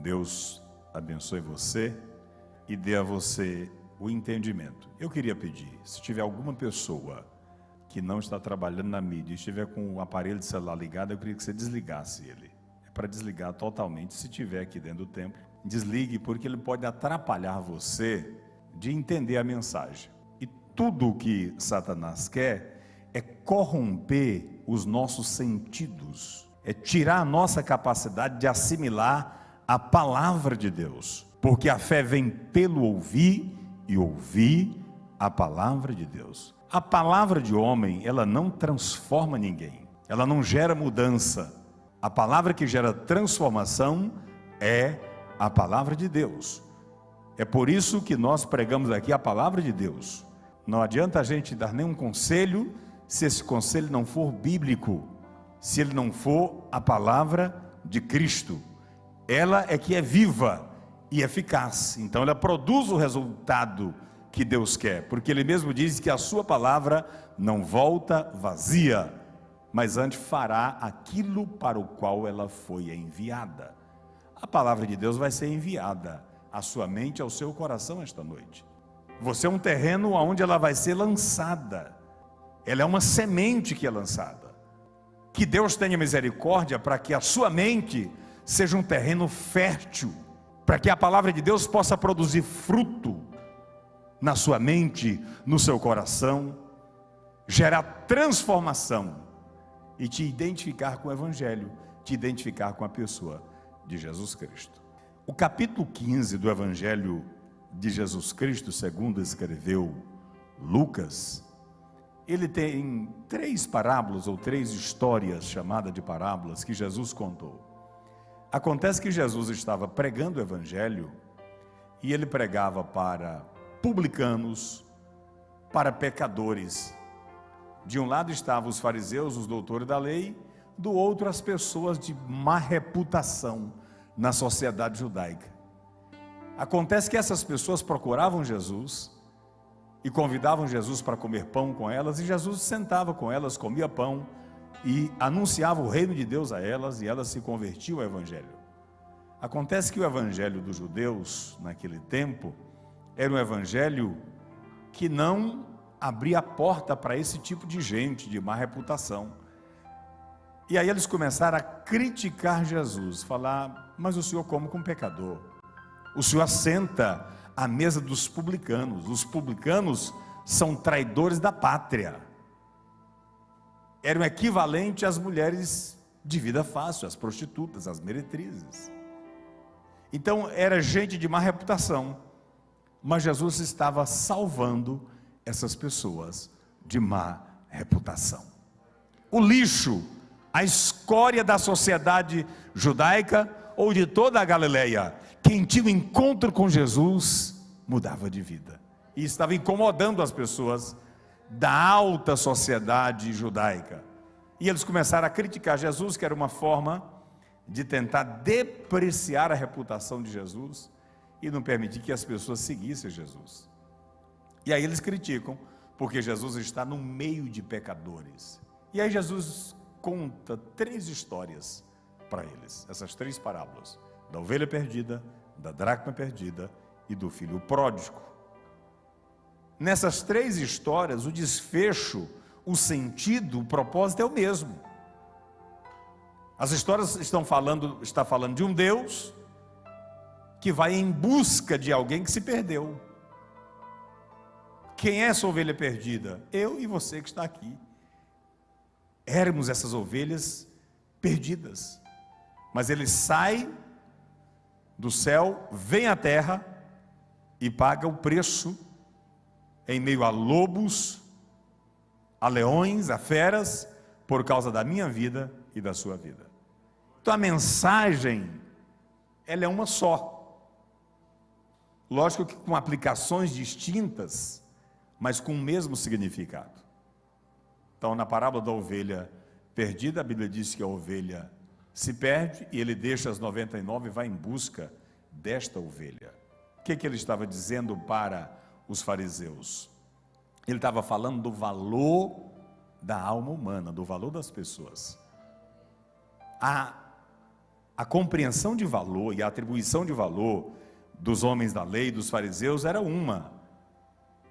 Deus abençoe você e dê a você o entendimento. Eu queria pedir, se tiver alguma pessoa que não está trabalhando na mídia e estiver com o aparelho de celular ligado, eu queria que você desligasse ele. É para desligar totalmente. Se estiver aqui dentro do templo, desligue, porque ele pode atrapalhar você de entender a mensagem. E tudo o que Satanás quer é corromper os nossos sentidos, é tirar a nossa capacidade de assimilar a palavra de Deus, porque a fé vem pelo ouvir e ouvir a palavra de Deus. A palavra de homem, ela não transforma ninguém, ela não gera mudança. A palavra que gera transformação é a palavra de Deus. É por isso que nós pregamos aqui a palavra de Deus. Não adianta a gente dar nenhum conselho se esse conselho não for bíblico, se ele não for a palavra de Cristo. Ela é que é viva e eficaz, então ela produz o resultado que Deus quer, porque Ele mesmo diz que a sua palavra não volta vazia, mas antes fará aquilo para o qual ela foi enviada. A palavra de Deus vai ser enviada à sua mente, ao seu coração esta noite. Você é um terreno onde ela vai ser lançada, ela é uma semente que é lançada. Que Deus tenha misericórdia para que a sua mente seja um terreno fértil, para que a palavra de Deus possa produzir fruto na sua mente, no seu coração, gerar transformação e te identificar com o Evangelho, te identificar com a pessoa de Jesus Cristo. O capítulo 15 do Evangelho de Jesus Cristo, segundo escreveu Lucas, ele tem 3 parábolas ou 3 histórias chamadas de parábolas que Jesus contou. Acontece que Jesus estava pregando o Evangelho e ele pregava para publicanos, para pecadores. De um lado estavam os fariseus, os doutores da lei, do outro as pessoas de má reputação na sociedade judaica. Acontece que essas pessoas procuravam Jesus e convidavam Jesus para comer pão com elas, e Jesus sentava com elas, comia pão e anunciava o reino de Deus a elas, e elas se convertiam ao Evangelho. Acontece que o Evangelho dos judeus naquele tempo era um evangelho que não abria a porta para esse tipo de gente de má reputação. E aí eles começaram a criticar Jesus, falar: mas o senhor come com pecador, o senhor assenta à mesa dos publicanos, os publicanos são traidores da pátria. Era um equivalente às mulheres de vida fácil, às prostitutas, às meretrizes. Então era gente de má reputação. Mas Jesus estava salvando essas pessoas de má reputação. O lixo, a escória da sociedade judaica ou de toda a Galileia, quem tinha um encontro com Jesus mudava de vida. E estava incomodando as pessoas da alta sociedade judaica. E eles começaram a criticar Jesus, que era uma forma de tentar depreciar a reputação de Jesus e não permitir que as pessoas seguissem Jesus. E aí eles criticam, porque Jesus está no meio de pecadores. E aí Jesus conta 3 histórias para eles, essas 3 parábolas: da ovelha perdida, da dracma perdida e do filho pródigo. Nessas 3 histórias, o desfecho, o sentido, o propósito é o mesmo. As histórias está falando de um Deus que vai em busca de alguém que se perdeu. Quem é essa ovelha perdida? Eu e você que está aqui. Éramos essas ovelhas perdidas. Mas ele sai do céu, vem à terra e paga o preço em meio a lobos, a leões, a feras, por causa da minha vida e da sua vida. Então a mensagem, ela é uma só. Lógico que com aplicações distintas, mas com o mesmo significado. Então, na parábola da ovelha perdida, a Bíblia diz que a ovelha se perde e ele deixa as 99 e vai em busca desta ovelha. O que ele estava dizendo para os fariseus? Ele estava falando do valor da alma humana, do valor das pessoas. A compreensão de valor e a atribuição de valor dos homens da lei, dos fariseus, era uma.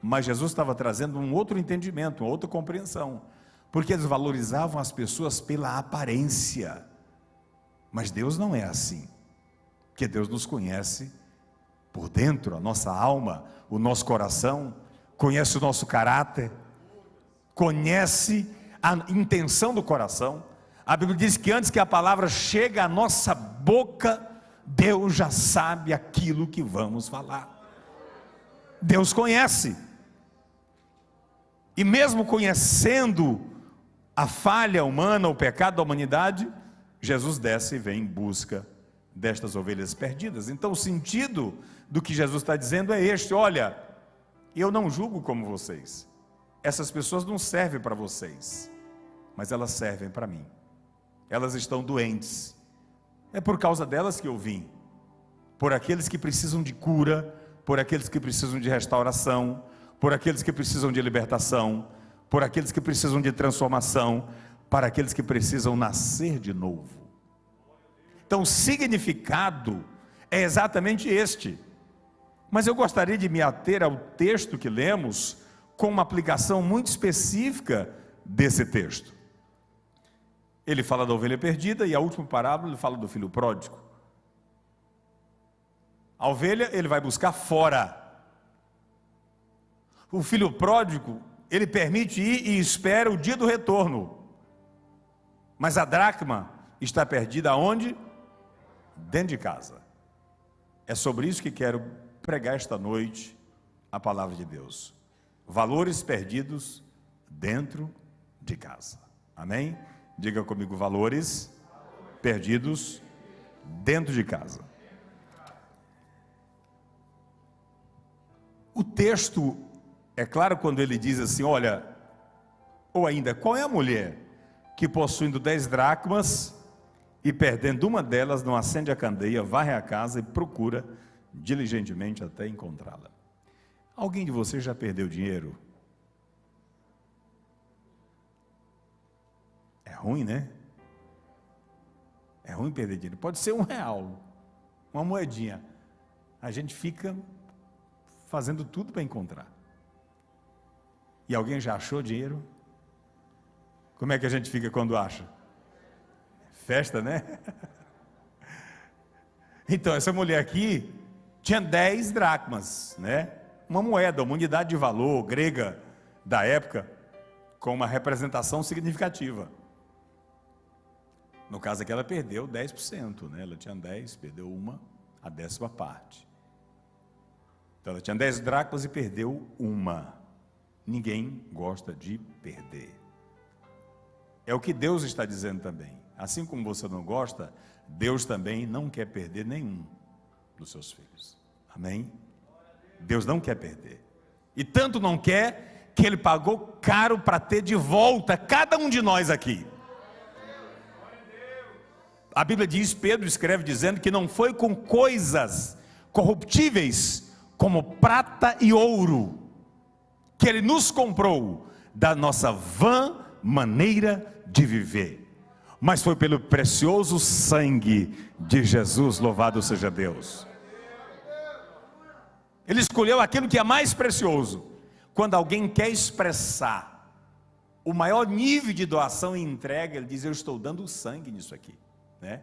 Mas Jesus estava trazendo um outro entendimento, uma outra compreensão. Porque eles valorizavam as pessoas pela aparência. Mas Deus não é assim. Porque Deus nos conhece por dentro, a nossa alma, o nosso coração, conhece o nosso caráter, conhece a intenção do coração. A Bíblia diz que antes que a palavra chegue à nossa boca, Deus já sabe aquilo que vamos falar. Deus conhece. E mesmo conhecendo a falha humana, o pecado da humanidade, Jesus desce e vem em busca destas ovelhas perdidas. Então o sentido do que Jesus está dizendo é este: olha, eu não julgo como vocês, essas pessoas não servem para vocês, mas elas servem para mim. Elas estão doentes, é por causa delas que eu vim, por aqueles que precisam de cura, por aqueles que precisam de restauração, por aqueles que precisam de libertação, por aqueles que precisam de transformação, para aqueles que precisam nascer de novo. Então o significado é exatamente este. Mas eu gostaria de me ater ao texto que lemos, com uma aplicação muito específica desse texto. Ele fala da ovelha perdida e a última parábola ele fala do filho pródigo. A ovelha ele vai buscar fora. O filho pródigo, ele permite ir e espera o dia do retorno. Mas a dracma está perdida aonde? Dentro de casa. É sobre isso que quero pregar esta noite a palavra de Deus. Valores perdidos dentro de casa. Amém? Diga comigo: valores perdidos dentro de casa. O texto é claro quando ele diz assim: olha, ou ainda, qual é a mulher que possuindo 10 dracmas e perdendo uma delas não acende a candeia, varre a casa e procura diligentemente até encontrá-la? Alguém de vocês já perdeu dinheiro? É ruim, né? É ruim perder dinheiro. Pode ser R$1, uma moedinha. A gente fica fazendo tudo para encontrar. E alguém já achou dinheiro? Como é que a gente fica quando acha? Festa, né? Então, essa mulher aqui tinha 10 dracmas, né? Uma moeda, uma unidade de valor grega da época, com uma representação significativa. No caso aqui ela perdeu 10%, né? Ela tinha 10, perdeu a 10ª parte. Então ela tinha 10 dracmas e perdeu uma. Ninguém gosta de perder. É o que Deus está dizendo também. Assim como você não gosta, Deus também não quer perder nenhum dos seus filhos. Amém? Deus não quer perder. E tanto não quer que Ele pagou caro para ter de volta cada um de nós aqui. A Bíblia diz, Pedro escreve dizendo que não foi com coisas corruptíveis como prata e ouro que Ele nos comprou da nossa vã maneira de viver, mas foi pelo precioso sangue de Jesus, louvado seja Deus. Ele escolheu aquilo que é mais precioso. Quando alguém quer expressar o maior nível de doação e entrega, ele diz: eu estou dando sangue nisso aqui, né?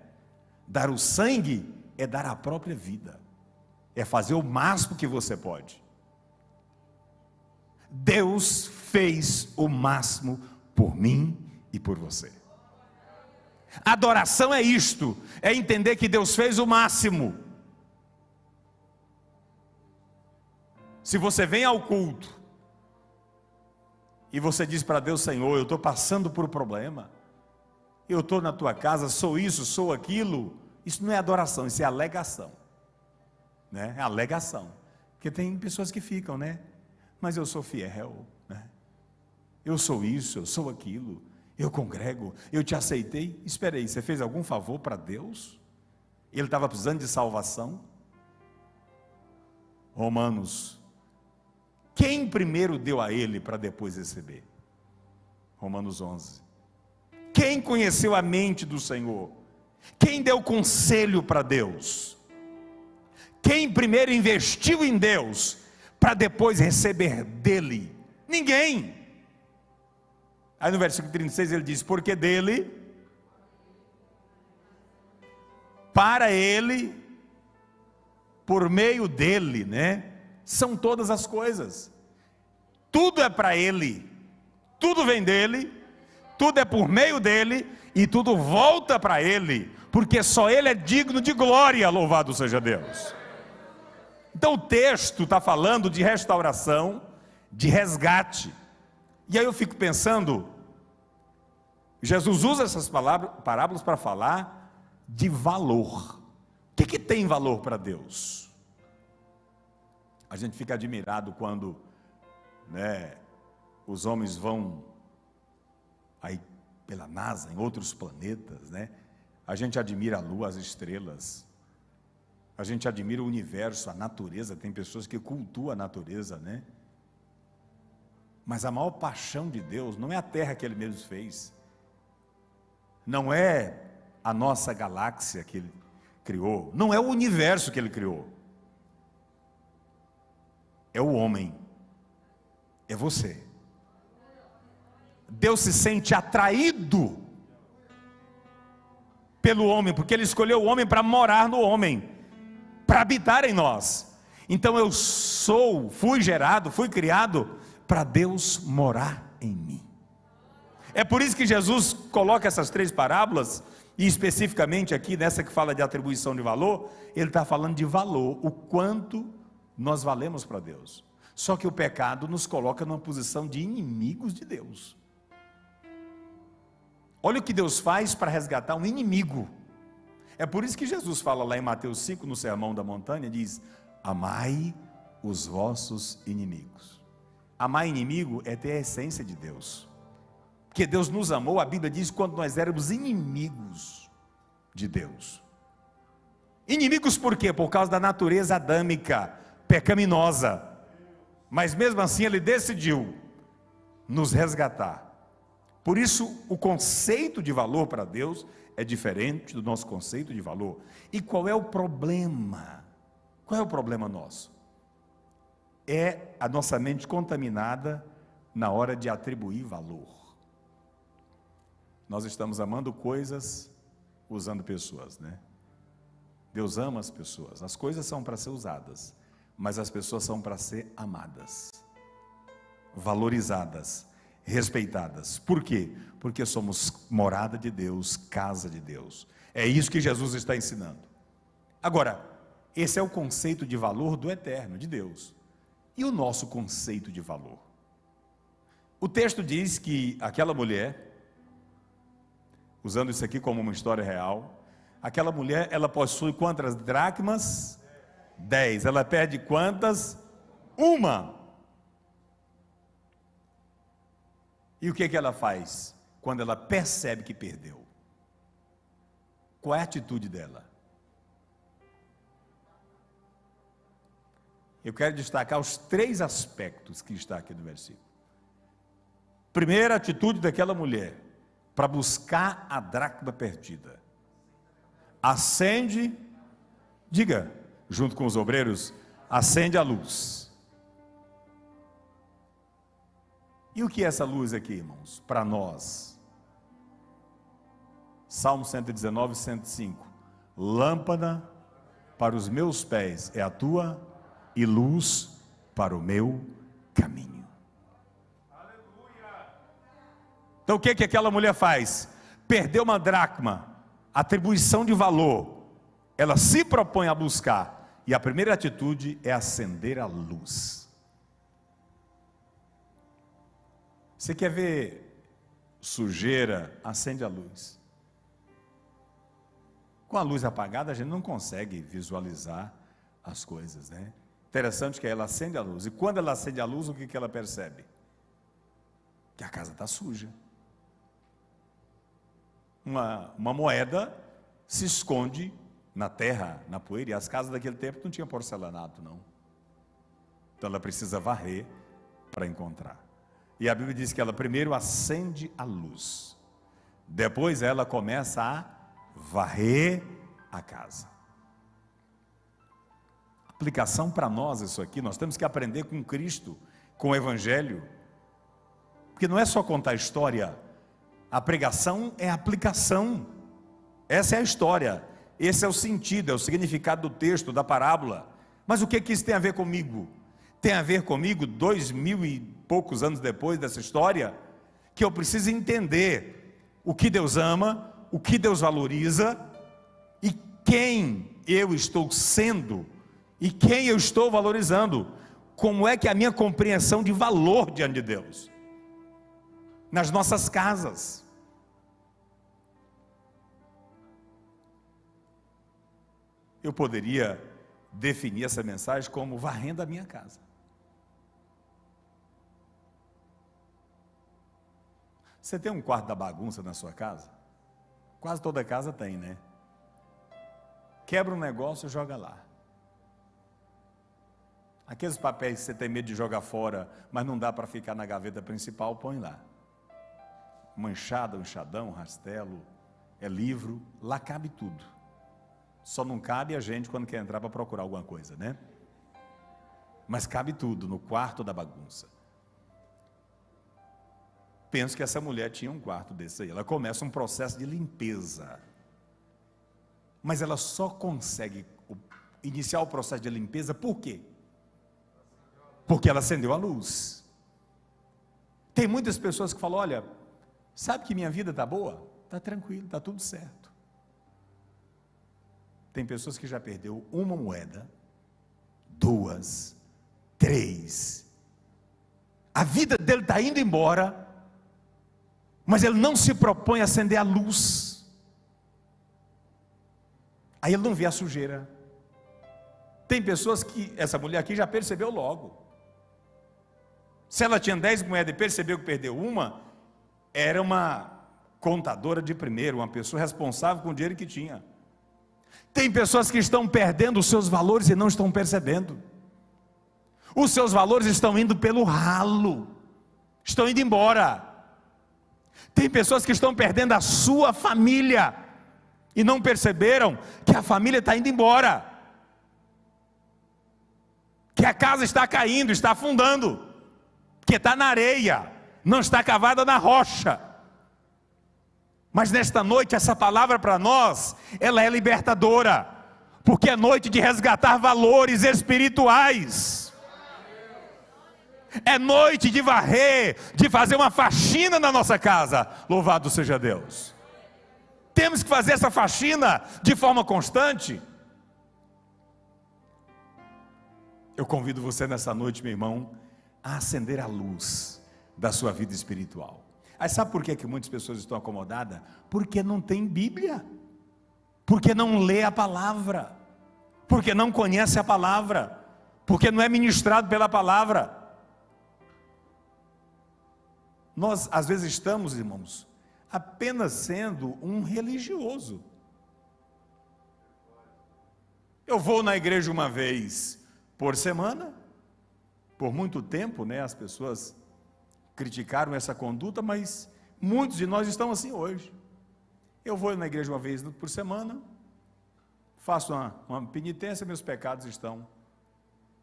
Dar o sangue é dar a própria vida, é fazer o máximo que você pode. Deus fez o máximo por mim e por você. Adoração é isto, é entender que Deus fez o máximo. Se você vem ao culto e você diz para Deus: Senhor, eu estou passando por um problema, eu estou na tua casa, sou isso, sou aquilo, isso não é adoração, isso é alegação, né? É alegação, porque tem pessoas que ficam, né? Mas eu sou fiel, né? Eu sou isso, eu sou aquilo, eu congrego, eu te aceitei. Espera aí, você fez algum favor para Deus? Ele estava precisando de salvação? Romanos, quem primeiro deu a ele para depois receber? Romanos 11. Quem conheceu a mente do Senhor? Quem deu conselho para Deus? Quem primeiro investiu em Deus para depois receber dele? Ninguém. Aí no versículo 36 ele diz: porque dele, para ele, por meio dele, né? São todas as coisas. Tudo é para ele, tudo vem dele, tudo é por meio dele e tudo volta para ele, porque só ele é digno de glória, louvado seja Deus. Então o texto está falando de restauração, de resgate. E aí eu fico pensando, Jesus usa essas parábolas para falar de valor. O que tem valor para Deus? A gente fica admirado quando, né, os homens vão aí pela NASA, em outros planetas, né? A gente admira a lua, as estrelas, a gente admira o universo, a natureza. Tem pessoas que cultuam a natureza, né? Mas a maior paixão de Deus não é a terra que ele mesmo fez, não é a nossa galáxia que ele criou, não é o universo que ele criou, é o homem, é você. Deus se sente atraído pelo homem, porque ele escolheu o homem para morar no homem, para habitar em nós. Então eu fui gerado, fui criado para Deus morar em mim. É por isso que Jesus coloca essas 3 parábolas, e especificamente aqui nessa que fala de atribuição de valor, ele está falando de valor, o quanto nós valemos para Deus. Só que o pecado nos coloca numa posição de inimigos de Deus. Olha o que Deus faz para resgatar um inimigo. É por isso que Jesus fala lá em Mateus 5, no Sermão da Montanha, diz: amai os vossos inimigos. Amar inimigo é ter a essência de Deus, porque Deus nos amou, a Bíblia diz, quando nós éramos inimigos de Deus. Inimigos por quê? Por causa da natureza adâmica, pecaminosa, mas mesmo assim ele decidiu nos resgatar. Por isso o conceito de valor para Deus é diferente do nosso conceito de valor. E qual é o problema? Qual é o problema nosso? É a nossa mente contaminada na hora de atribuir valor. Nós estamos amando coisas, usando pessoas, né? Deus ama as pessoas. As coisas são para ser usadas, mas as pessoas são para ser amadas, valorizadas, respeitadas. Por quê? Porque somos morada de Deus, casa de Deus. É isso que Jesus está ensinando. Agora, esse é o conceito de valor do eterno, de Deus. E o nosso conceito de valor? O texto diz que aquela mulher, usando isso aqui como uma história real, aquela mulher, ela possui quantas dracmas? 10. Ela perde quantas? Uma. E o que ela faz quando ela percebe que perdeu? Qual é a atitude dela? Eu quero destacar os 3 aspectos que está aqui no versículo. Primeira atitude daquela mulher, para buscar a dracma perdida. Acende, diga, junto com os obreiros, acende a luz. E o que é essa luz aqui, irmãos? Para nós. Salmo 119, 105. Lâmpada para os meus pés é a tua, e luz para o meu caminho. Então o que aquela mulher faz? Perdeu uma dracma, atribuição de valor. Ela se propõe a buscar, e a primeira atitude é acender a luz. Você quer ver sujeira? Acende a luz. Com a luz apagada a gente não consegue visualizar as coisas, né? Interessante que ela acende a luz, e quando ela acende a luz, o que ela percebe? Que a casa está suja. Uma moeda se esconde na terra, na poeira, e as casas daquele tempo não tinham porcelanato, não. Então ela precisa varrer para encontrar. E a Bíblia diz que ela primeiro acende a luz, depois ela começa a varrer a casa. Aplicação para nós isso aqui, nós temos que aprender com Cristo, com o Evangelho, porque não é só contar história, a pregação é a aplicação, essa é a história, esse é o sentido, é o significado do texto, da parábola. Mas o que isso tem a ver comigo? Tem a ver comigo 2000 e poucos anos depois dessa história, que eu preciso entender o que Deus ama, o que Deus valoriza, e quem eu estou sendo, e quem eu estou valorizando, como é que é a minha compreensão de valor diante de Deus, nas nossas casas. Eu poderia definir essa mensagem como varrendo a minha casa. Você tem um quarto da bagunça na sua casa? Quase toda casa tem, né? Quebra um negócio e joga lá. Aqueles papéis que você tem medo de jogar fora, mas não dá para ficar na gaveta principal, põe lá. Uma enxada, um enxadão, um rastelo, é livro, lá cabe tudo. Só não cabe a gente quando quer entrar para procurar alguma coisa, né? Mas cabe tudo no quarto da bagunça. Penso que essa mulher tinha um quarto desse aí. Ela começa um processo de limpeza. Mas ela só consegue iniciar o processo de limpeza por quê? Porque ela acendeu a luz. Tem muitas pessoas que falam, olha, sabe que minha vida está boa? Está tranquilo, está tudo certo. Tem pessoas que já perdeu uma moeda, 2, 3. A vida dele está indo embora, mas ele não se propõe a acender a luz. Aí ele não vê a sujeira. Tem pessoas que, essa mulher aqui já percebeu logo. Se ela tinha 10 moedas e percebeu que perdeu uma, era uma contadora de primeiro, uma pessoa responsável com o dinheiro que tinha. Tem pessoas que estão perdendo os seus valores e não estão percebendo. Os seus valores estão indo pelo ralo, estão indo embora. Tem pessoas que estão perdendo a sua família e não perceberam que a família está indo embora, que a casa está caindo, está afundando, que está na areia, não está cavada na rocha. Mas nesta noite, essa palavra para nós, ela é libertadora, porque é noite de resgatar valores espirituais, é noite de varrer, de fazer uma faxina na nossa casa. Louvado seja Deus. Temos que fazer essa faxina de forma constante. Eu convido você nessa noite, meu irmão, a acender a luz da sua vida espiritual. Aí sabe por que muitas pessoas estão acomodadas? Porque não tem Bíblia, porque não lê a palavra, porque não conhece a palavra, porque não é ministrado pela palavra. Nós às vezes estamos, irmãos, apenas sendo um religioso. Eu vou na igreja uma vez por semana. Por muito tempo, né, as pessoas criticaram essa conduta, mas muitos de nós estão assim hoje. Eu vou na igreja uma vez por semana, faço uma penitência, meus pecados estão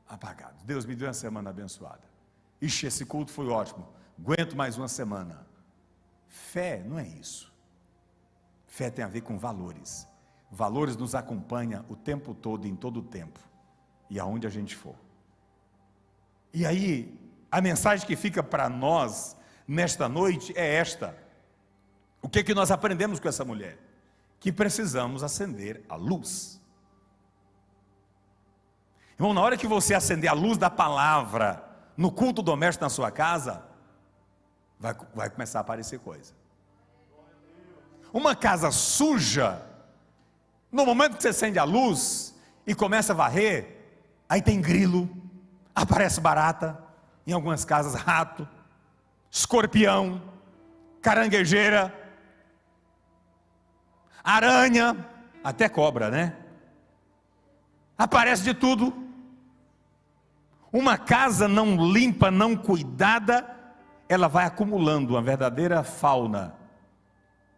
apagados. Deus me deu uma semana abençoada. Ixi, esse culto foi ótimo, aguento mais uma semana. Fé não é isso. Fé tem a ver com valores. Valores nos acompanham o tempo todo, em todo o tempo, e aonde a gente for. E aí, a mensagem que fica para nós nesta noite é esta. O que nós aprendemos com essa mulher? Que precisamos acender a luz. Irmão, na hora que você acender a luz da palavra no culto doméstico na sua casa, vai começar a aparecer coisa. Uma casa suja, no momento que você acende a luz e começa a varrer, aí tem grilo, aparece barata, em algumas casas rato, escorpião, caranguejeira, aranha, até cobra, né? Aparece de tudo. Uma casa não limpa, não cuidada, ela vai acumulando uma verdadeira fauna,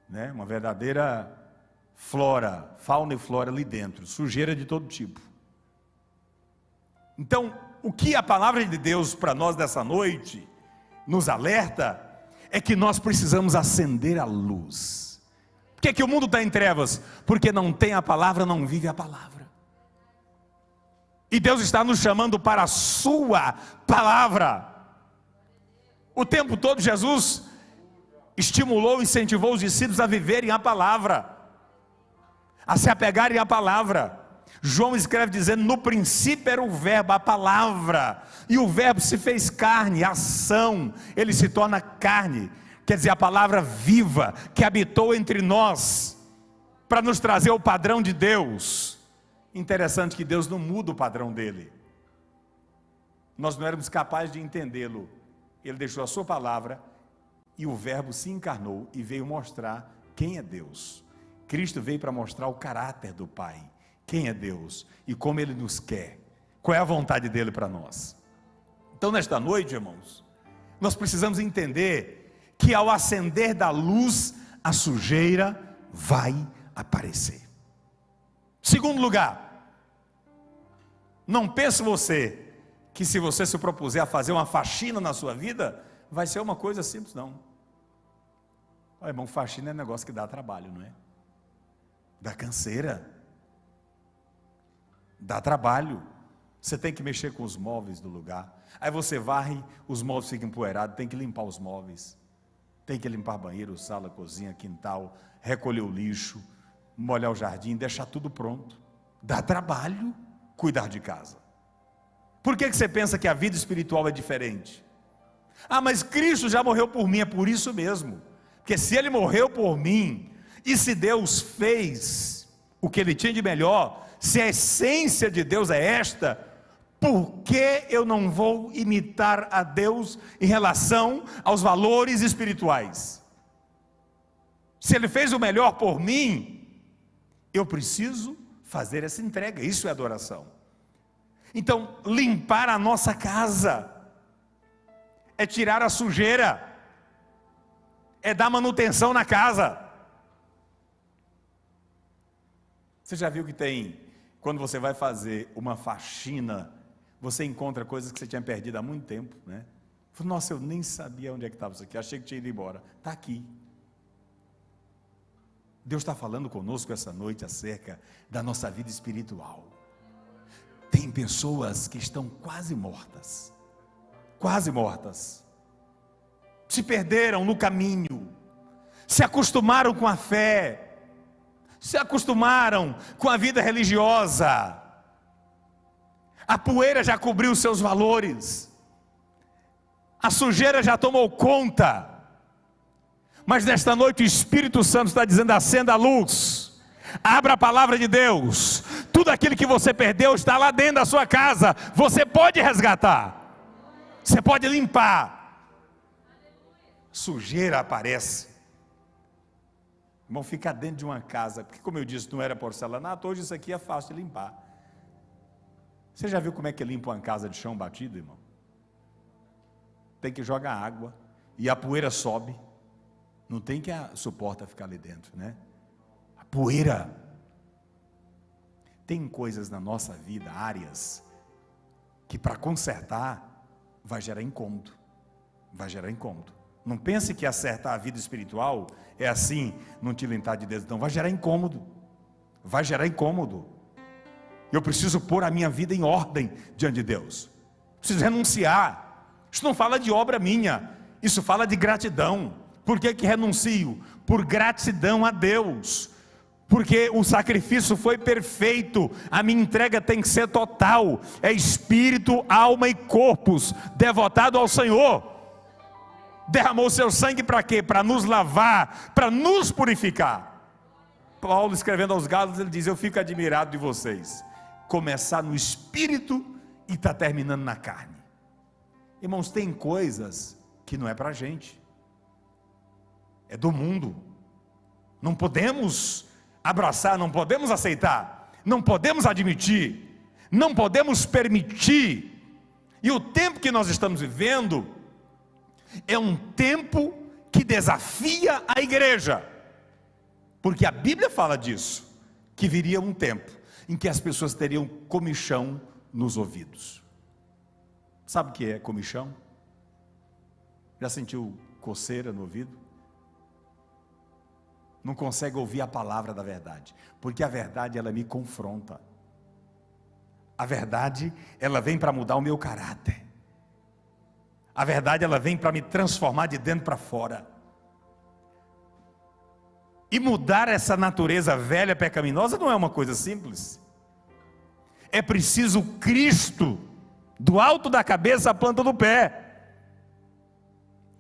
né? Uma verdadeira flora, fauna e flora ali dentro, sujeira de todo tipo. Então, o que a palavra de Deus para nós dessa noite nos alerta é que nós precisamos acender a luz. Por que o mundo está em trevas? Porque não tem a palavra, não vive a palavra. E Deus está nos chamando para a sua palavra. O tempo todo Jesus estimulou, incentivou os discípulos a viverem a palavra, a se apegarem à palavra. João escreve dizendo: no princípio era o verbo, a palavra, e o verbo se fez carne, ação, ele se torna carne, quer dizer, a palavra viva, que habitou entre nós, para nos trazer o padrão de Deus. Interessante que Deus não muda o padrão dele, nós não éramos capazes de entendê-lo, ele deixou a sua palavra, e o verbo se encarnou, e veio mostrar quem é Deus. Cristo veio para mostrar o caráter do Pai, quem é Deus e como Ele nos quer, qual é a vontade dEle para nós. Então nesta noite, irmãos, nós precisamos entender que ao acender da luz, a sujeira vai aparecer. Segundo lugar, não pense você, que se você se propuser a fazer uma faxina na sua vida, vai ser uma coisa simples, não. Olha, irmão, faxina é negócio que dá trabalho, não é? Dá canseira, dá trabalho. Você tem que mexer com os móveis do lugar, aí você varre, os móveis ficam empoeirados, tem que limpar os móveis, tem que limpar banheiro, sala, cozinha, quintal, recolher o lixo, molhar o jardim, deixar tudo pronto. Dá trabalho cuidar de casa. Por que você pensa que a vida espiritual é diferente? Ah, mas Cristo já morreu por mim. É por isso mesmo, porque se Ele morreu por mim, e se Deus fez o que Ele tinha de melhor, se a essência de Deus é esta, por que eu não vou imitar a Deus em relação aos valores espirituais? Se Ele fez o melhor por mim, eu preciso fazer essa entrega. Isso é adoração. Então, limpar a nossa casa é tirar a sujeira, é dar manutenção na casa. Você já viu que tem, quando você vai fazer uma faxina, você encontra coisas que você tinha perdido há muito tempo, né? Nossa, eu nem sabia onde é que estava isso aqui, achei que tinha ido embora. Está aqui. Deus está falando conosco essa noite acerca da nossa vida espiritual. Tem pessoas que estão quase mortas, se perderam no caminho, se acostumaram com a fé, se acostumaram com a vida religiosa, a poeira já cobriu os seus valores, a sujeira já tomou conta, mas nesta noite o Espírito Santo está dizendo: acenda a luz, abra a palavra de Deus, tudo aquilo que você perdeu está lá dentro da sua casa, você pode resgatar, você pode limpar. Sujeira aparece, irmão, ficar dentro de uma casa, porque como eu disse, não era porcelanato, hoje isso aqui é fácil de limpar. Você já viu como é que limpa uma casa de chão batido, irmão? Tem que jogar água, e a poeira sobe, não tem que suporta ficar ali dentro, né? A poeira. Tem coisas na nossa vida, áreas, que para consertar, vai gerar incômodo, Não pense que acertar a vida espiritual é assim, não tilintar de Deus, não, vai gerar incômodo. Eu preciso pôr a minha vida em ordem diante de Deus, preciso renunciar. Isso não fala de obra minha, isso fala de gratidão. Por que renuncio? Por gratidão a Deus, porque o sacrifício foi perfeito, a minha entrega tem que ser total, é espírito, alma e corpos, devotado ao Senhor. Derramou seu sangue para quê? Para nos lavar, para nos purificar. Paulo, escrevendo aos Gálatas, ele diz: eu fico admirado de vocês, começar no espírito e está terminando na carne. Irmãos, tem coisas que não é para a gente, é do mundo, não podemos abraçar, não podemos aceitar, não podemos admitir, não podemos permitir. E o tempo que nós estamos vivendo é um tempo que desafia a igreja, Porque a Bíblia fala disso, que viria um tempo em que as pessoas teriam comichão nos ouvidos. Sabe o que é comichão? Já sentiu coceira no ouvido? Não consegue ouvir a palavra da verdade, porque a verdade ela me confronta. A verdade ela vem para mudar o meu caráter. A verdade ela vem para me transformar de dentro para fora. E mudar essa natureza velha pecaminosa não é uma coisa simples. É preciso Cristo, do alto da cabeça à planta do pé.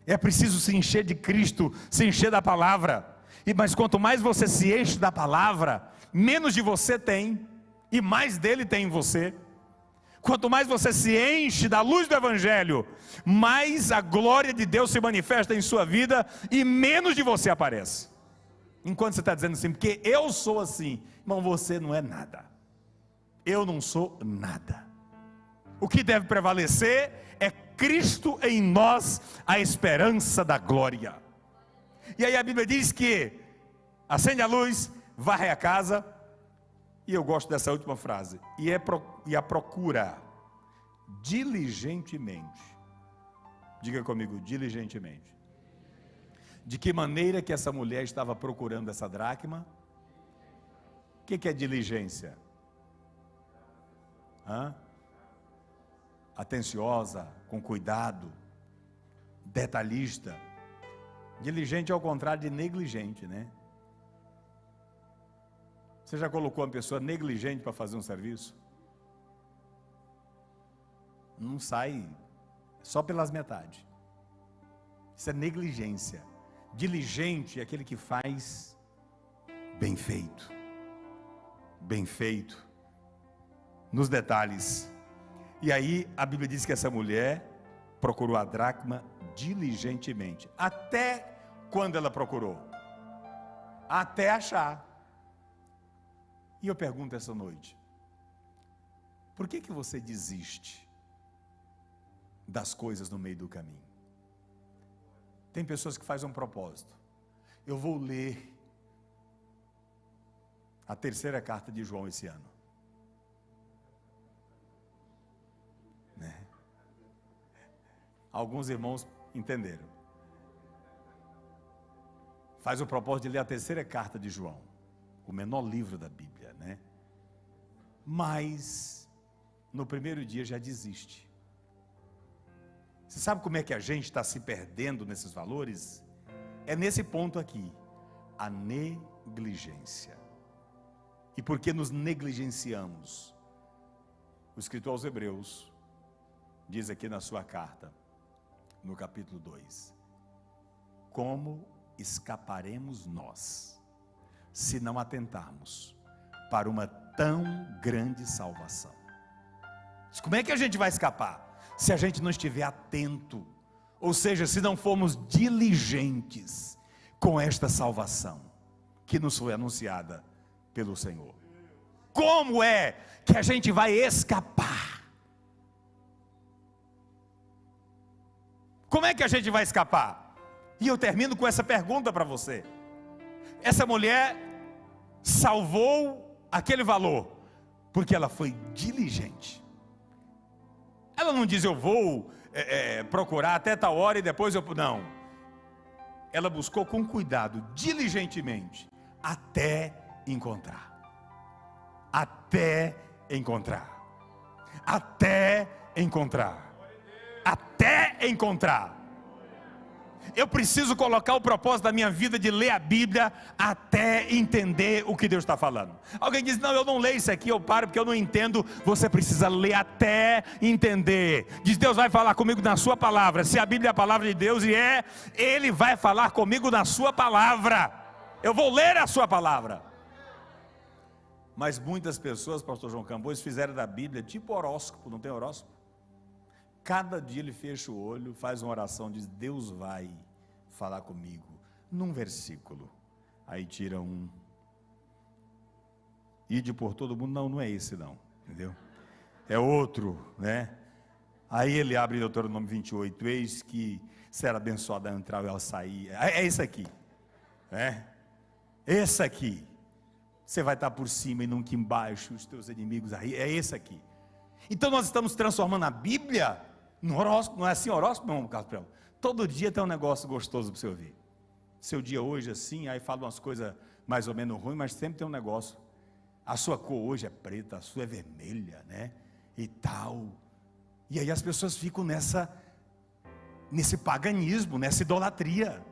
É preciso se encher de Cristo, se encher da palavra. Mas quanto mais você se enche da palavra, menos de você tem, e mais dele tem em você. Quanto mais você se enche da luz do Evangelho, mais a glória de Deus se manifesta em sua vida, e menos de você aparece. Enquanto você está dizendo assim, porque eu sou assim, irmão, você não é nada. Eu não sou nada. O que deve prevalecer é Cristo em nós, a esperança da glória. E aí a Bíblia diz que acende a luz, varre a casa, e eu gosto dessa última frase, e a procura diligentemente. Diga comigo, diligentemente. De que maneira que essa mulher estava procurando essa dracma? O que é diligência? Atenciosa, com cuidado, detalhista. Diligente é o contrário de negligente, né? Você já colocou uma pessoa negligente para fazer um serviço? Não sai só pelas metades. Isso é negligência. Diligente é aquele que faz bem feito, nos detalhes. E aí a Bíblia diz que essa mulher procurou a dracma diligentemente. Até quando ela procurou? Até achar. E eu pergunto essa noite, por que você desiste das coisas no meio do caminho? Tem pessoas que fazem um propósito. Eu vou ler a 3ª carta de João esse ano. Né? Alguns irmãos entenderam. Faz o propósito de ler a 3ª carta de João, o menor livro da Bíblia, né? Mas no primeiro dia já desiste. Você sabe como é que a gente está se perdendo nesses valores? É nesse ponto aqui, a negligência. E por que nos negligenciamos? O escritor aos Hebreus diz aqui na sua carta, no capítulo 2, como escaparemos nós, se não atentarmos para uma tão grande salvação? Como é que a gente vai escapar? Se a gente não estiver atento, ou seja, se não formos diligentes com esta salvação que nos foi anunciada pelo Senhor. Como é que a gente vai escapar? Como é que a gente vai escapar? E eu termino com essa pergunta para você. Essa mulher salvou aquele valor porque ela foi diligente. Ela não diz eu vou procurar até tal hora e depois eu... Não. Ela buscou com cuidado, diligentemente, até encontrar. Até encontrar. Até encontrar. Até encontrar. Eu preciso colocar o propósito da minha vida de ler a Bíblia até entender o que Deus está falando. Alguém diz, não, eu não leio isso aqui, eu paro porque eu não entendo. Você precisa ler até entender. Diz, Deus vai falar comigo na sua palavra. Se a Bíblia é a palavra de Deus e Ele vai falar comigo na sua palavra. Eu vou ler a sua palavra. Mas muitas pessoas, pastor João Campos, fizeram da Bíblia tipo horóscopo. Não tem horóscopo? Cada dia ele fecha o olho, faz uma oração, diz, Deus vai falar comigo, num versículo. Aí tira um. Ide por todo mundo, não é esse não, entendeu? É outro, né? Aí ele abre Deuteronômio 28, eis que será abençoada a entrar e ao sair. É esse aqui, né? Esse aqui. Você vai estar por cima e nunca embaixo, os teus inimigos aí. É esse aqui. Então nós estamos transformando a Bíblia no horóscopo. Não é assim horóscopo, meu irmão Carlos Prelo? Todo dia tem um negócio gostoso para você ouvir. Seu dia hoje assim, aí fala umas coisas mais ou menos ruins, mas sempre tem um negócio. A sua cor hoje é preta, a sua é vermelha, né? E tal. E aí as pessoas ficam nesse paganismo, nessa idolatria.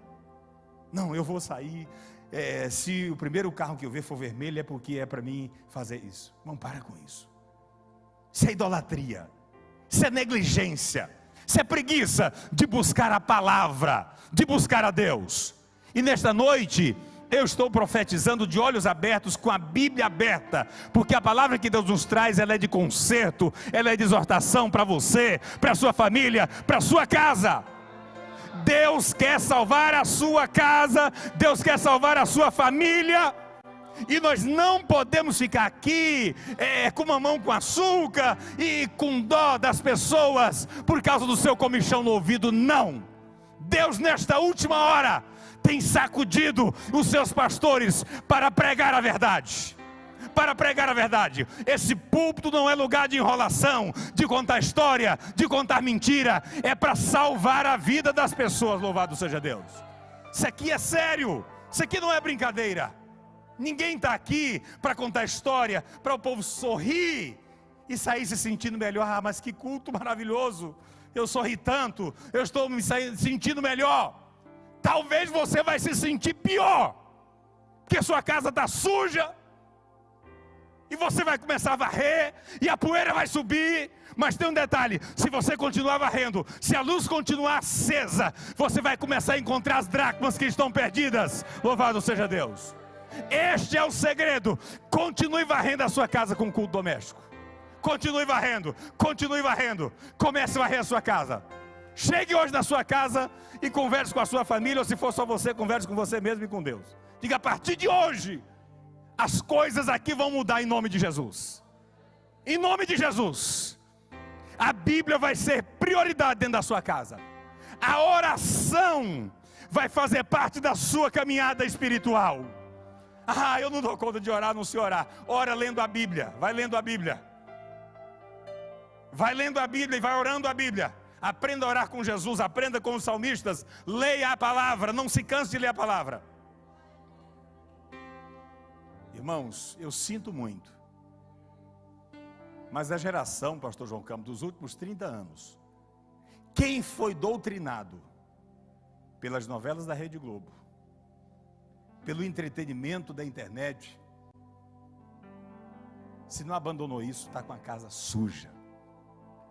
Não, eu vou sair, se o primeiro carro que eu ver for vermelho, é porque é para mim fazer isso. Não, para com isso. Isso é idolatria, isso é negligência, isso é preguiça de buscar a palavra, de buscar a Deus. E nesta noite, eu estou profetizando de olhos abertos, com a Bíblia aberta, porque a palavra que Deus nos traz, ela é de conserto, ela é de exortação para você, para a sua família, para a sua casa. Deus quer salvar a sua casa, Deus quer salvar a sua família, e nós não podemos ficar aqui com uma mão com açúcar e com dó das pessoas por causa do seu comichão no ouvido. Não, Deus nesta última hora tem sacudido os seus pastores para pregar a verdade. Para pregar a verdade. Esse púlpito não é lugar de enrolação, de contar história, de contar mentira. É para salvar a vida das pessoas. Louvado seja Deus. Isso aqui é sério. Isso aqui não é brincadeira. Ninguém está aqui para contar história, para o povo sorrir e sair se sentindo melhor. Ah, mas que culto maravilhoso. Eu sorri tanto, eu estou me sentindo melhor. Talvez você vai se sentir pior, porque sua casa está suja, e você vai começar a varrer, e a poeira vai subir. Mas tem um detalhe: se você continuar varrendo, se a luz continuar acesa, você vai começar a encontrar as dracmas que estão perdidas. Louvado seja Deus. Este é o segredo. Continue varrendo a sua casa com culto doméstico. Continue varrendo, continue varrendo. Comece a varrer a sua casa. Chegue hoje na sua casa e converse com a sua família, ou se for só você, converse com você mesmo e com Deus. Diga: a partir de hoje, as coisas aqui vão mudar em nome de Jesus. Em nome de Jesus. A Bíblia vai ser prioridade dentro da sua casa. A oração vai fazer parte da sua caminhada espiritual. Ah, eu não dou conta de orar, não sei orar. Ora lendo a Bíblia, vai lendo a Bíblia. Vai lendo a Bíblia e vai orando a Bíblia. Aprenda a orar com Jesus, aprenda com os salmistas. Leia a palavra, não se canse de ler a palavra. Irmãos, eu sinto muito, mas a geração, pastor João Campos, dos últimos 30 anos, quem foi doutrinado pelas novelas da Rede Globo, pelo entretenimento da internet, se não abandonou isso, está com a casa suja.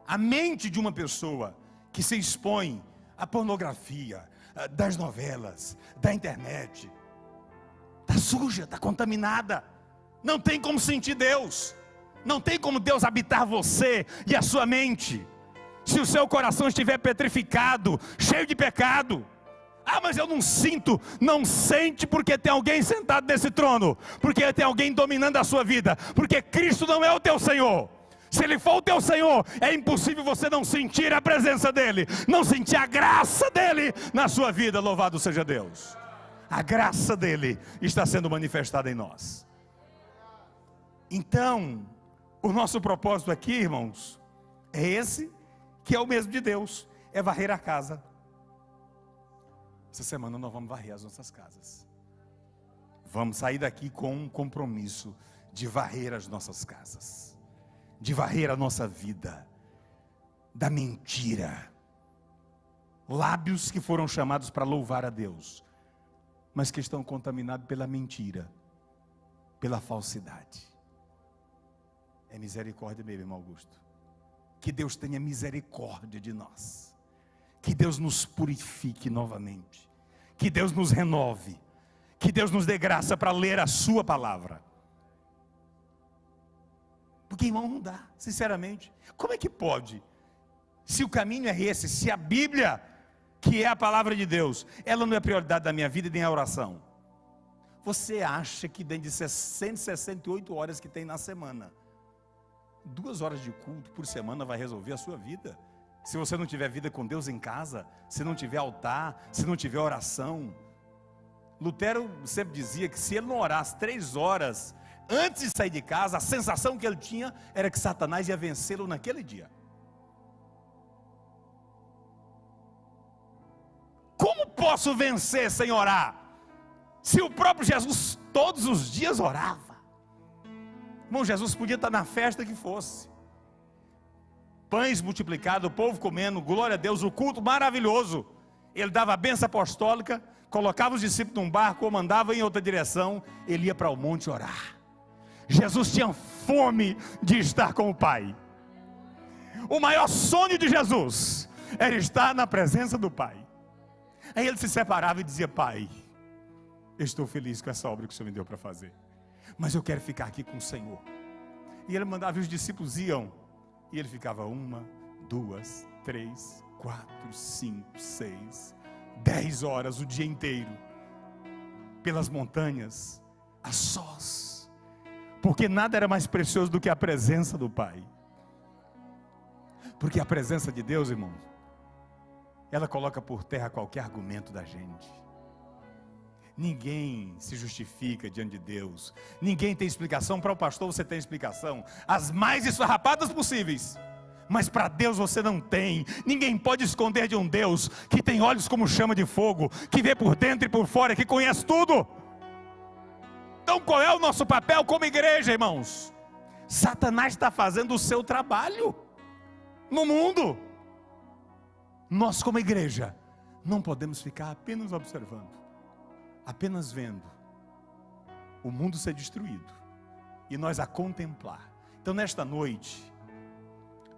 A mente de uma pessoa que se expõe à pornografia, das novelas, da internet, está suja, está contaminada. Não tem como sentir Deus. Não tem como Deus habitar você e a sua mente, se o seu coração estiver petrificado, cheio de pecado. Ah, mas eu não sinto. Não sente, porque tem alguém sentado nesse trono, porque tem alguém dominando a sua vida, porque Cristo não é o teu Senhor. Se Ele for o teu Senhor, é impossível você não sentir a presença dEle, não sentir a graça dEle na sua vida. Louvado seja Deus. A graça dEle está sendo manifestada em nós. Então, o nosso propósito aqui, irmãos, é esse, que é o mesmo de Deus, é varrer a casa. Essa semana nós vamos varrer as nossas casas. Vamos sair daqui com um compromisso de varrer as nossas casas, de varrer a nossa vida da mentira. Lábios que foram chamados para louvar a Deus, mas que estão contaminados pela mentira, pela falsidade. É misericórdia mesmo, irmão Augusto. Que Deus tenha misericórdia de nós. Que Deus nos purifique novamente. Que Deus nos renove. Que Deus nos dê graça para ler a sua palavra. Porque, irmão, não dá, sinceramente. Como é que pode? Se o caminho é esse, se a Bíblia, que é a palavra de Deus, ela não é prioridade da minha vida nem a oração. Você acha que dentro de 168 horas que tem na semana, 2 horas de culto por semana vai resolver a sua vida? Se você não tiver vida com Deus em casa, se não tiver altar, se não tiver oração, Lutero sempre dizia que se ele não orasse 3 horas antes de sair de casa, a sensação que ele tinha era que Satanás ia vencê-lo naquele dia. Como posso vencer sem orar? Se o próprio Jesus todos os dias orava. Irmão, Jesus podia estar na festa que fosse, pães multiplicados, o povo comendo, glória a Deus, o culto maravilhoso. Ele dava a bênção apostólica, colocava os discípulos num barco ou mandava em outra direção, ele ia para o monte orar. Jesus tinha fome de estar com o Pai. O maior sonho de Jesus era estar na presença do Pai. Aí ele se separava e dizia: Pai, eu estou feliz com essa obra que o Senhor me deu para fazer, mas eu quero ficar aqui com o Senhor. E ele mandava, e os discípulos iam, e ele ficava 1, 2, 3, 4, 5, 6, 10 horas o dia inteiro, pelas montanhas, a sós, porque nada era mais precioso do que a presença do Pai. Porque a presença de Deus, irmão, ela coloca por terra qualquer argumento da gente. Ninguém se justifica diante de Deus, ninguém tem explicação. Para o pastor você tem explicação, as mais esfarrapadas possíveis, mas para Deus você não tem. Ninguém pode esconder de um Deus que tem olhos como chama de fogo, que vê por dentro e por fora, que conhece tudo. Então qual é o nosso papel como igreja, irmãos? Satanás está fazendo o seu trabalho no mundo. Nós como igreja não podemos ficar apenas observando, apenas vendo o mundo ser destruído e nós a contemplar. Então nesta noite,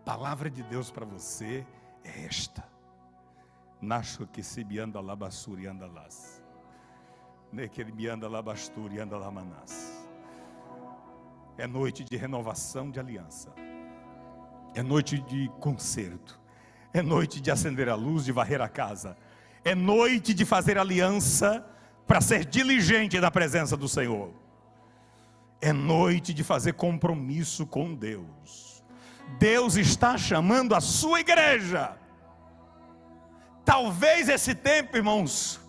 a palavra de Deus para você é esta: Nasho que se bianda labassuri anda las, ne que bianda labasturi anda lamanas. É noite de renovação de aliança, é noite de conserto, é noite de acender a luz, de varrer a casa, é noite de fazer aliança para ser diligente na presença do Senhor. É noite de fazer compromisso com Deus. Deus está chamando a sua igreja. Talvez esse tempo, irmãos,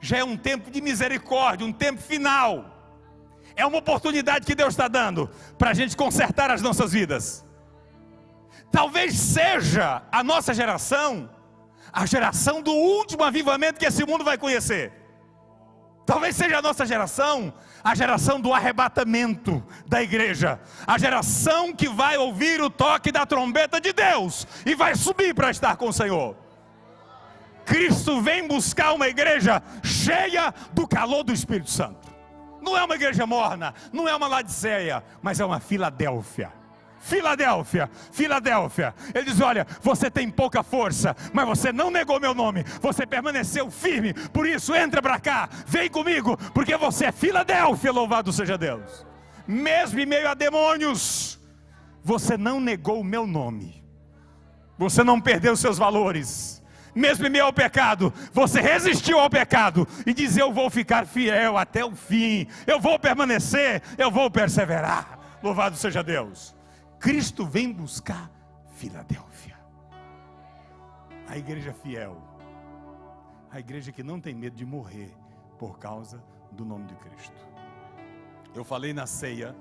já é um tempo de misericórdia, um tempo final. É uma oportunidade que Deus está dando para a gente consertar as nossas vidas. Talvez seja a nossa geração a geração do último avivamento que esse mundo vai conhecer. Talvez seja a nossa geração a geração do arrebatamento da igreja, a geração que vai ouvir o toque da trombeta de Deus e vai subir para estar com o Senhor. Cristo vem buscar uma igreja cheia do calor do Espírito Santo. Não é uma igreja morna, não é uma Laodiceia, mas é uma Filadélfia. Filadélfia, Filadélfia. Ele diz: olha, você tem pouca força, mas você não negou meu nome, você permaneceu firme, por isso entra para cá, vem comigo, porque você é Filadélfia, louvado seja Deus. Mesmo em meio a demônios, você não negou o meu nome, você não perdeu seus valores. Mesmo em meio ao pecado, você resistiu ao pecado e diz: eu vou ficar fiel até o fim, eu vou permanecer, eu vou perseverar. Louvado seja Deus. Cristo vem buscar Filadélfia, a igreja fiel, a igreja que não tem medo de morrer por causa do nome de Cristo. Eu falei na ceia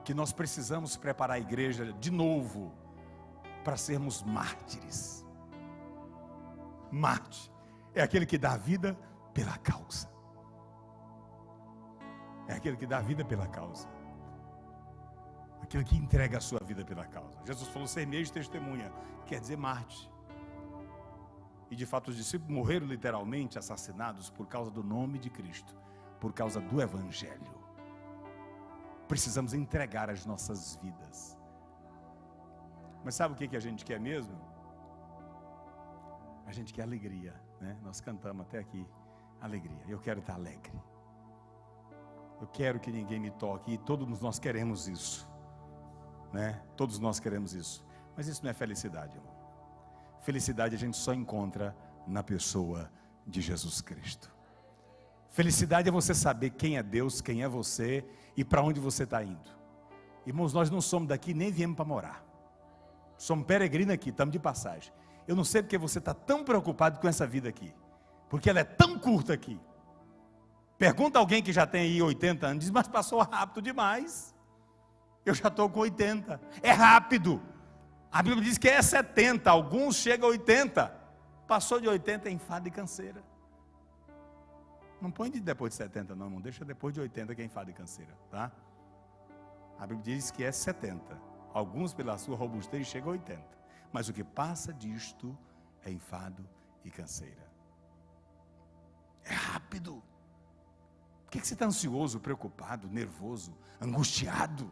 que nós precisamos preparar a igreja de novo para sermos mártires. Mártir é aquele que dá a vida pela causa. É aquele que dá a vida pela causa. Aquele que entrega a sua vida pela causa. Jesus falou: ser meio de testemunha, quer dizer mártir. E de fato os discípulos morreram literalmente assassinados por causa do nome de Cristo, por causa do Evangelho. Precisamos entregar as nossas vidas. Mas sabe o que a gente quer mesmo? A gente quer alegria, né? Nós cantamos até aqui, alegria. Eu quero estar alegre. Eu quero que ninguém me toque, e todos nós queremos isso, né? Todos nós queremos isso. Mas isso não é felicidade, irmão. Felicidade a gente só encontra na pessoa de Jesus Cristo. Felicidade é você saber quem é Deus, quem é você e para onde você está indo. Irmãos, nós não somos daqui, nem viemos para morar. Somos peregrinos aqui, estamos de passagem. Eu não sei porque você está tão preocupado com essa vida aqui, porque ela é tão curta aqui. Pergunta a alguém que já tem aí 80 anos, diz, mas passou rápido demais. Eu já estou com 80. É rápido. A Bíblia diz que é 70, alguns chegam a 80. Passou de 80 é enfado e canseira. Não põe de depois de 70 não deixa depois de 80 que é enfado e canseira, tá? A Bíblia diz que é 70. Alguns pela sua robustez chegam a 80. Mas o que passa disto é enfado e canseira. É rápido. Por que você está ansioso, preocupado, nervoso, angustiado?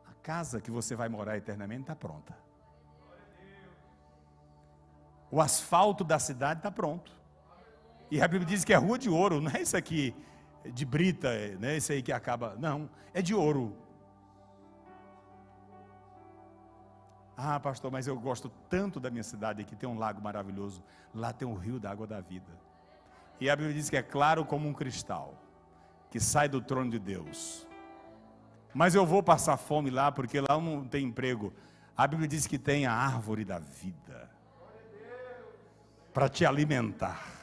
A casa que você vai morar eternamente está pronta. O asfalto da cidade está pronto. E a Bíblia diz que é rua de ouro, não é isso aqui de brita, não é isso aí que acaba, não, é de ouro. Ah, pastor, mas eu gosto tanto da minha cidade aqui, tem um lago maravilhoso, lá tem um rio da água da vida. E a Bíblia diz que é claro como um cristal, que sai do trono de Deus. Mas eu vou passar fome lá, porque lá não tem emprego. A Bíblia diz que tem a árvore da vida, para te alimentar.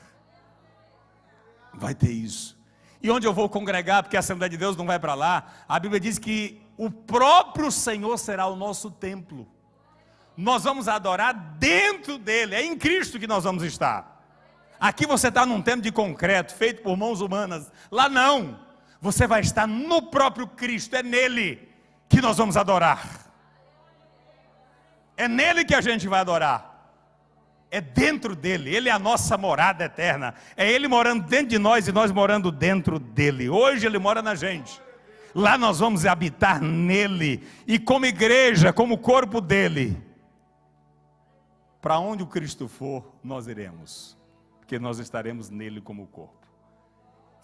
Vai ter isso. E onde eu vou congregar, porque a Assembleia de Deus não vai para lá, a Bíblia diz que o próprio Senhor será o nosso templo. Nós vamos adorar dentro dele, é em Cristo que nós vamos estar. Aqui você está num templo de concreto, feito por mãos humanas. Lá não, você vai estar no próprio Cristo, é nele que nós vamos adorar. É nele que a gente vai adorar. É dentro dele, ele é a nossa morada eterna. É ele morando dentro de nós e nós morando dentro dele. Hoje ele mora na gente. Lá nós vamos habitar nele. E como igreja, como corpo dele, para onde o Cristo for, nós iremos. Porque nós estaremos nele como corpo.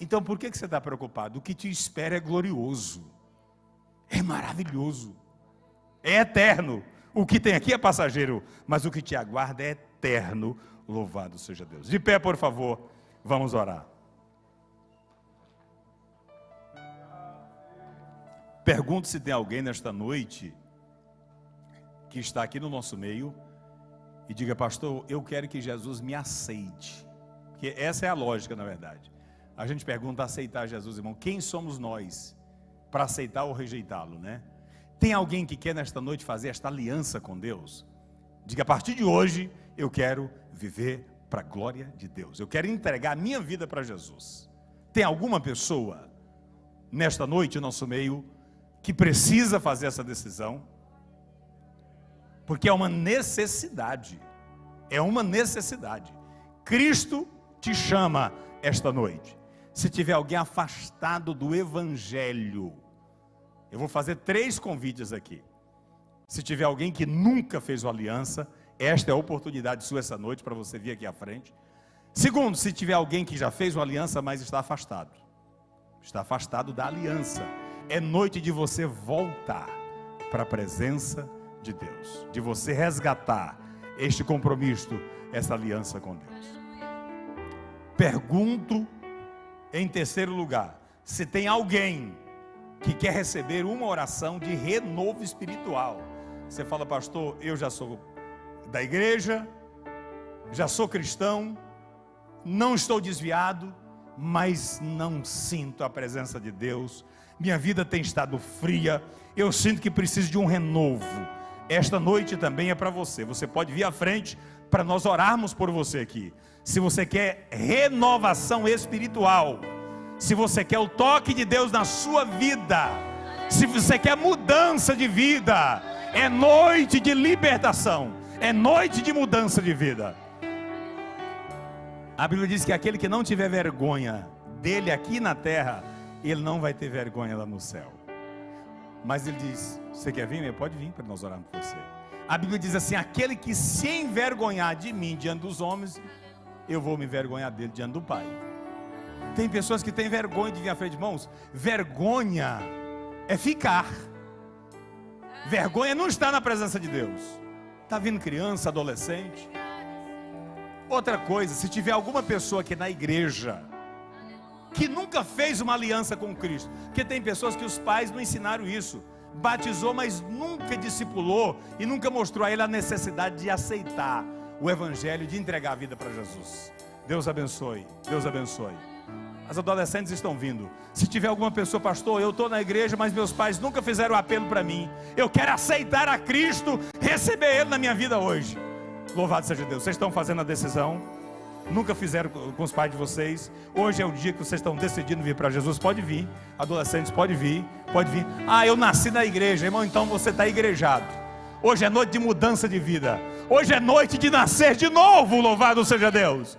Então por que você está preocupado? O que te espera é glorioso. É maravilhoso. É eterno. O que tem aqui é passageiro, mas o que te aguarda é eterno. Louvado seja Deus. De pé, por favor, vamos orar. Pergunto se tem alguém nesta noite que está aqui no nosso meio e diga, pastor, eu quero que Jesus me aceite. Porque essa é a lógica, na verdade. A gente pergunta aceitar Jesus, irmão. Quem somos nós para aceitar ou rejeitá-lo, né? Tem alguém que quer nesta noite fazer esta aliança com Deus? Diga, a partir de hoje, eu quero viver para a glória de Deus. Eu quero entregar a minha vida para Jesus. Tem alguma pessoa nesta noite, no nosso meio, que precisa fazer essa decisão? Porque é uma necessidade. É uma necessidade. Cristo te chama esta noite. Se tiver alguém afastado do Evangelho, eu vou fazer 3 convites aqui. Se tiver alguém que nunca fez uma aliança, esta é a oportunidade sua essa noite para você vir aqui à frente. Segundo, se tiver alguém que já fez uma aliança, mas está afastado da aliança, é noite de você voltar para a presença de Deus, de você resgatar este compromisso, essa aliança com Deus. Pergunto, em terceiro lugar, se tem alguém que quer receber uma oração de renovo espiritual. Você fala, pastor, eu já sou da igreja, já sou cristão, não estou desviado, mas não sinto a presença de Deus, minha vida tem estado fria, eu sinto que preciso de um renovo. Esta noite também é para você. Você pode vir à frente para nós orarmos por você aqui. Se você quer renovação espiritual, se você quer o toque de Deus na sua vida, se você quer mudança de vida, é noite de libertação, é noite de mudança de vida. A Bíblia diz que aquele que não tiver vergonha dele aqui na terra, ele não vai ter vergonha lá no céu. Mas ele diz, você quer vir? Pode vir para nós orarmos por você. A Bíblia diz assim, aquele que se envergonhar de mim diante dos homens, eu vou me envergonhar dele diante do Pai. Tem pessoas que têm vergonha de vir à frente, irmãos. Vergonha é ficar. Vergonha não está na presença de Deus. Está vindo criança, adolescente. Outra coisa, se tiver alguma pessoa aqui na igreja que nunca fez uma aliança com Cristo, porque tem pessoas que os pais não ensinaram isso, batizou, mas nunca discipulou e nunca mostrou a ele a necessidade de aceitar o Evangelho, de entregar a vida para Jesus. Deus abençoe, Deus abençoe. As adolescentes estão vindo. Se tiver alguma pessoa, pastor, eu estou na igreja, mas meus pais nunca fizeram apelo para mim. Eu quero aceitar a Cristo, receber Ele na minha vida hoje. Louvado seja Deus. Vocês estão fazendo a decisão. Nunca fizeram com os pais de vocês. Hoje é o dia que vocês estão decidindo vir para Jesus. Pode vir. Adolescentes, pode vir. Pode vir. Ah, eu nasci na igreja. Irmão, então você está igrejado. Hoje é noite de mudança de vida. Hoje é noite de nascer de novo. Louvado seja Deus.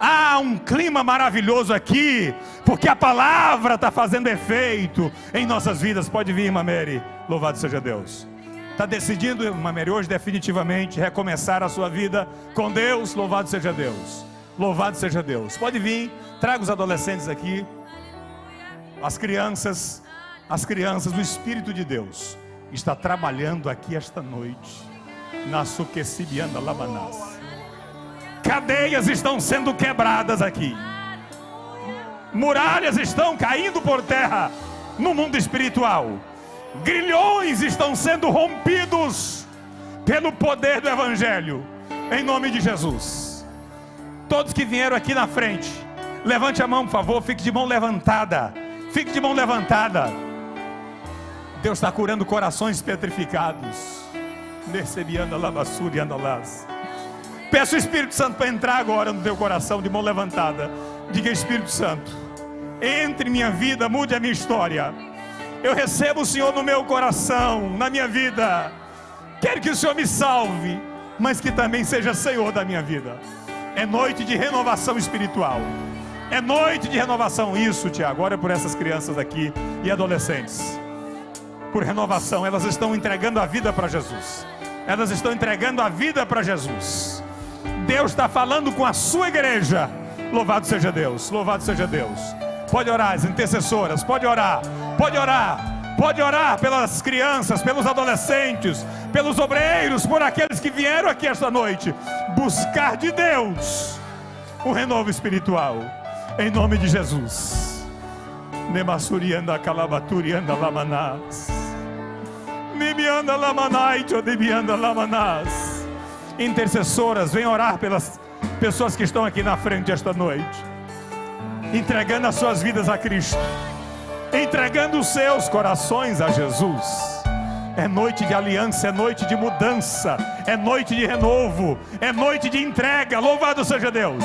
Há um clima maravilhoso aqui, porque a palavra está fazendo efeito em nossas vidas. Pode vir, irmã Mary. Louvado seja Deus. Está decidindo, irmã Mary, hoje definitivamente recomeçar a sua vida com Deus. Louvado seja Deus. Louvado seja Deus. Pode vir, traga os adolescentes aqui. As crianças, o Espírito de Deus está trabalhando aqui esta noite. Na Suquecibianda Labanás. Cadeias estão sendo quebradas aqui. Muralhas estão caindo por terra no mundo espiritual. Grilhões estão sendo rompidos pelo poder do Evangelho. Em nome de Jesus. Todos que vieram aqui na frente, levante a mão, por favor. Fique de mão levantada. Fique de mão levantada. Deus está curando corações petrificados. Mercebianda Labassuri e Andalás. Peço o Espírito Santo para entrar agora no teu coração, de mão levantada. Diga: Espírito Santo, entre em minha vida, mude a minha história. Eu recebo o Senhor no meu coração, na minha vida. Quero que o Senhor me salve, mas que também seja Senhor da minha vida. É noite de renovação espiritual. É noite de renovação. Isso, Tiago, agora é por essas crianças aqui e adolescentes. Por renovação, elas estão entregando a vida para Jesus. Elas estão entregando a vida para Jesus. Deus está falando com a sua igreja. Louvado seja Deus, louvado seja Deus. Pode orar, as intercessoras, pode orar. Pode orar, pode orar pelas crianças, pelos adolescentes, pelos obreiros, por aqueles que vieram aqui esta noite buscar de Deus um renovo espiritual, em nome de Jesus. Nemassurianda calabaturianda lamanás. Nimianda lamanai, todibianda lamanás. Intercessoras, venham orar pelas pessoas que estão aqui na frente esta noite, entregando as suas vidas a Cristo, entregando os seus corações a Jesus. É noite de aliança, é noite de mudança, é noite de renovo, é noite de entrega. Louvado seja Deus.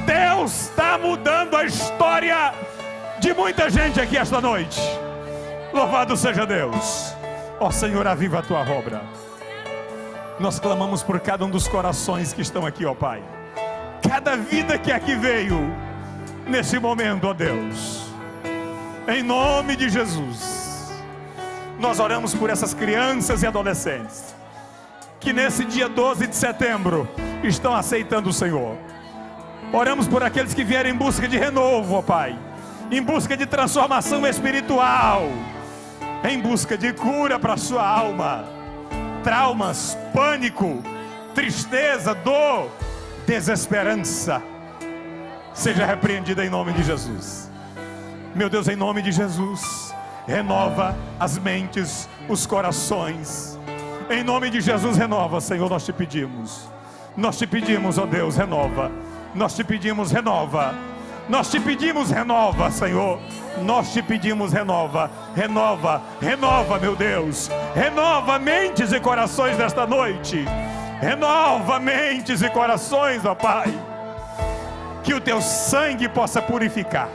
Deus está mudando a história de muita gente aqui esta noite. Louvado seja Deus. Ó Senhor, aviva a tua obra. Nós clamamos por cada um dos corações que estão aqui, ó Pai. Cada vida que aqui veio nesse momento, ó Deus, em nome de Jesus, nós oramos por essas crianças e adolescentes que nesse dia 12 de setembro estão aceitando o Senhor. Oramos por aqueles que vieram em busca de renovo, ó Pai, em busca de transformação espiritual, em busca de cura para a sua alma. Traumas, pânico, tristeza, dor, desesperança, seja repreendida em nome de Jesus. Meu Deus, em nome de Jesus, renova as mentes, os corações. Em nome de Jesus, renova, Senhor, nós te pedimos. Nós te pedimos, ó Deus, renova. Nós te pedimos, renova. Nós te pedimos, renova, Senhor. Nós te pedimos, renova. Renova, renova, meu Deus. Renova mentes e corações desta noite. Renova mentes e corações, ó Pai. Que o teu sangue possa purificar.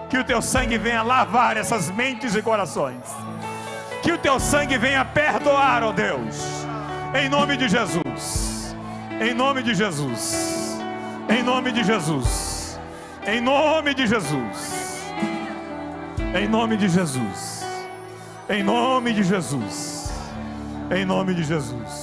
Que o teu sangue venha lavar essas mentes e corações. Que o teu sangue venha perdoar, ó Deus. Em nome de Jesus. Em nome de Jesus. Em nome de Jesus. Em nome de Jesus. Em nome de Jesus. Em nome de Jesus. Em nome de Jesus.